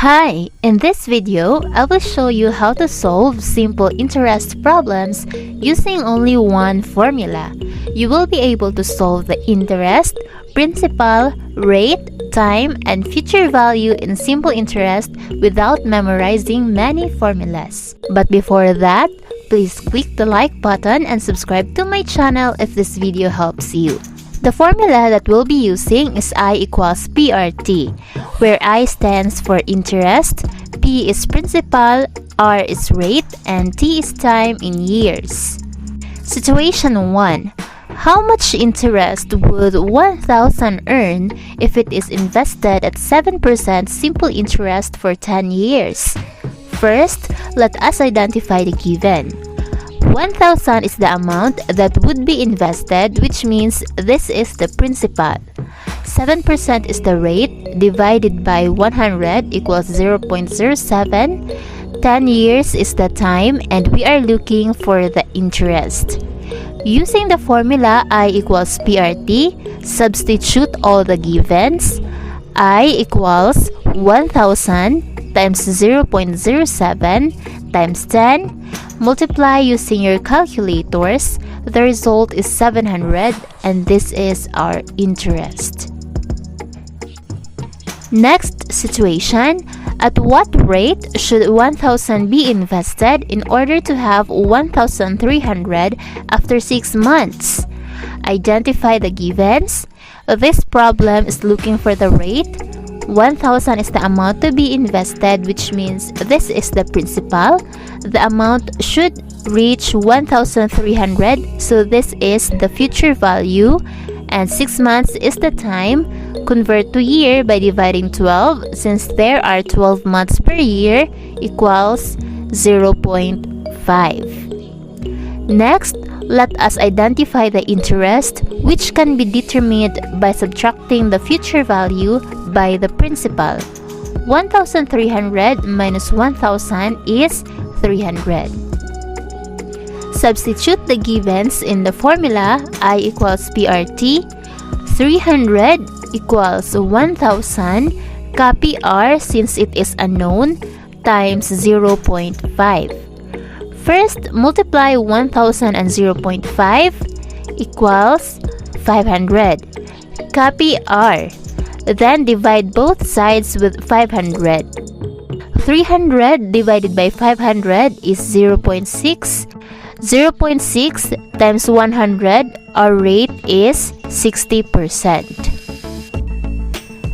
Hi! In this video, I will show you how to solve simple interest problems using only one formula. You will be able to solve the interest, principal, rate, time, and future value in simple interest without memorizing many formulas. But before that, please click the like button and subscribe to my channel if this video helps you. The formula that we'll be using is I equals PRT, where I stands for interest, P is principal, R is rate, and T is time in years. Situation 1. How much interest would 1,000 earn if it is invested at 7% simple interest for 10 years? First, let us identify the given. 1,000 is the amount that would be invested, which means this is the principal. 7% is the rate divided by 100 equals 0.07. 10 years is the time, and we are looking for the interest. Using the formula I equals PRT, substitute all the givens. I equals 1,000 times 0.07 times 10. Multiply using your calculators. The result is 700, and this is our interest. Next situation. At what rate should 1,000 be invested in order to have 1,300 after 6 months? Identify the givens. This problem is looking for the rate. 1,000 is the amount to be invested, which means this is the principal. The amount should reach 1,300, so this is the future value, and 6 months is the time. Convert to year by dividing 12, since there are 12 months per year, equals 0.5. Next, let us identify the interest, which can be determined by subtracting the future value by the principal. 1,300 minus 1,000 is 300. Substitute the givens in the formula I equals PRT. 300 equals 1,000, copy R since it is unknown, times 0.5. First, multiply 1,000 and 0.5 equals 500. Copy R. Then divide both sides with 500. 300 divided by 500 is 0.6. 0.6 times 100, our rate is 60%.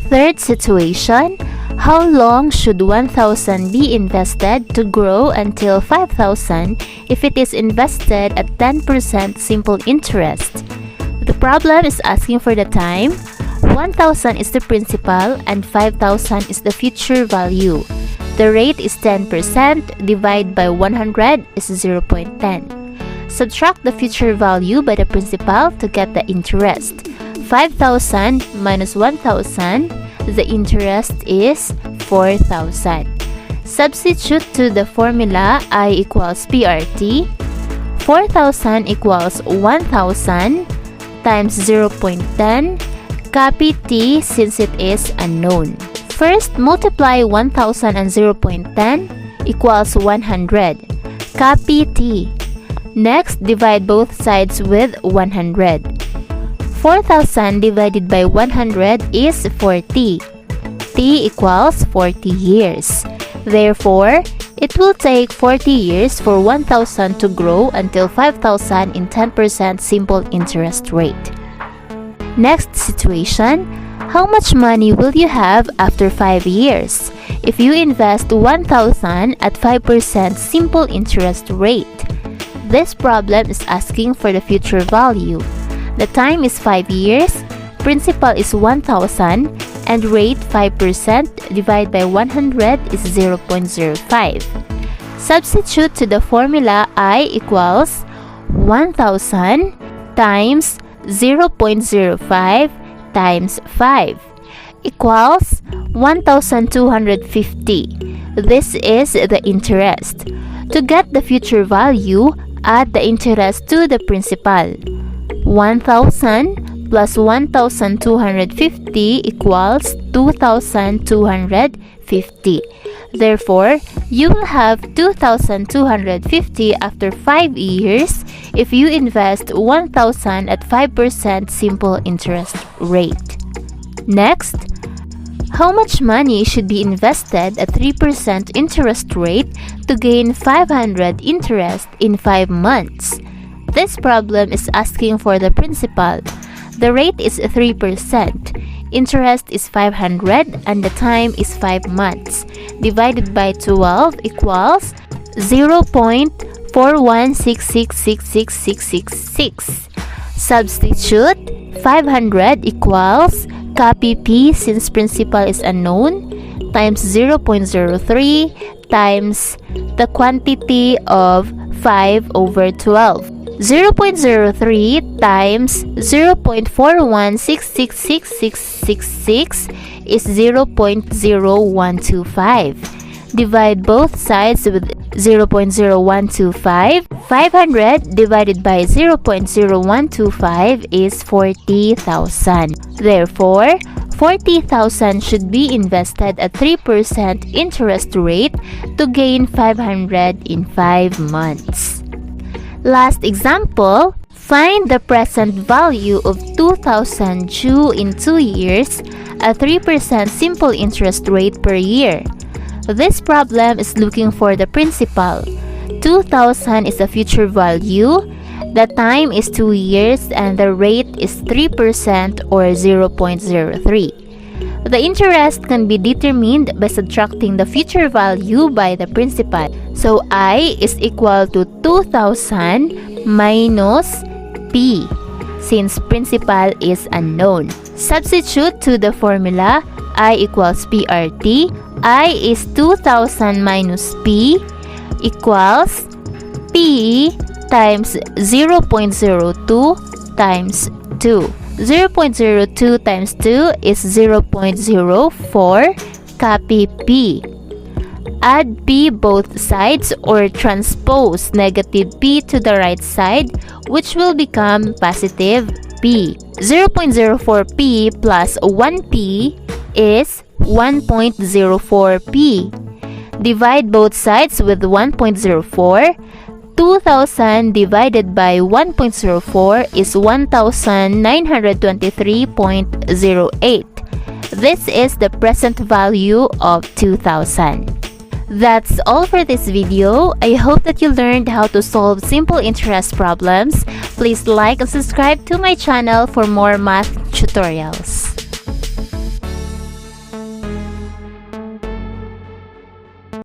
Third situation. How long should 1,000 be invested to grow until 5,000 if it is invested at 10% simple interest? The problem is asking for the time. 1,000 is the principal and 5,000 is the future value. The rate is 10%, divided by 100 is 0.10. Subtract the future value by the principal to get the interest. 5,000 minus 1,000, the interest is 4,000. Substitute to the formula I equals PRT. 4,000 equals 1,000 times 0.10. Copy T since it is unknown. First, multiply 1,000 and 0.10 equals 100. Copy T. Next, divide both sides with 100. 4,000 divided by 100 is 40. T equals 40 years. Therefore, it will take 40 years for 1,000 to grow until 5,000 in 10% simple interest rate. Next situation. How much money will you have after 5 years if you invest 1,000 at 5% simple interest rate? This problem is asking for the future value. The time is 5 years, principal is 1,000, and rate 5% divided by 100 is 0.05. Substitute to the formula I equals 1,000 times 0.05 times 5 equals 1,250. This is the interest. To get the future value, add the interest to the principal. 1,000 plus 1,250 equals 2,250 2,250. Therefore, you will have 2,250 after 5 years if you invest 1,000 at 5% simple interest rate. Next, how much money should be invested at 3% interest rate to gain 500 interest in 5 months? This problem is asking for the principal. The rate is 3%, interest is 500, and the time is 5 months. Divided by 12 equals 0.416666666. Substitute 500 equals, copy P since principal is unknown, times 0.03 times the quantity of 5 over 12. 0.03 times 0.4166666 is 0.0125. Divide both sides with 0.0125. 500 divided by 0.0125 is 40,000. Therefore, 40,000 should be invested at 3% interest rate to gain 500 in 5 months. Last example, find the present value of 2,000 due in 2 years at 3% simple interest rate per year. This problem is looking for the principal. 2,000 is a future value, the time is 2 years, and the rate is 3% or 0.03. The interest can be determined by subtracting the future value by the principal. So I is equal to 2,000 minus P, since principal is unknown. Substitute to the formula I equals PRT. I is 2,000 minus P equals P times 0.02 times 2. 0.02 times 2 is 0.04. Copy P. Add P both sides or transpose negative P to the right side, which will become positive P. 0.04P plus 1P is 1.04P. Divide both sides with 1.04. 2,000 divided by 1.04 is 1,923.08. This is the present value of 2,000. That's all for this video. I hope that you learned how to solve simple interest problems. Please like and subscribe to my channel for more math tutorials.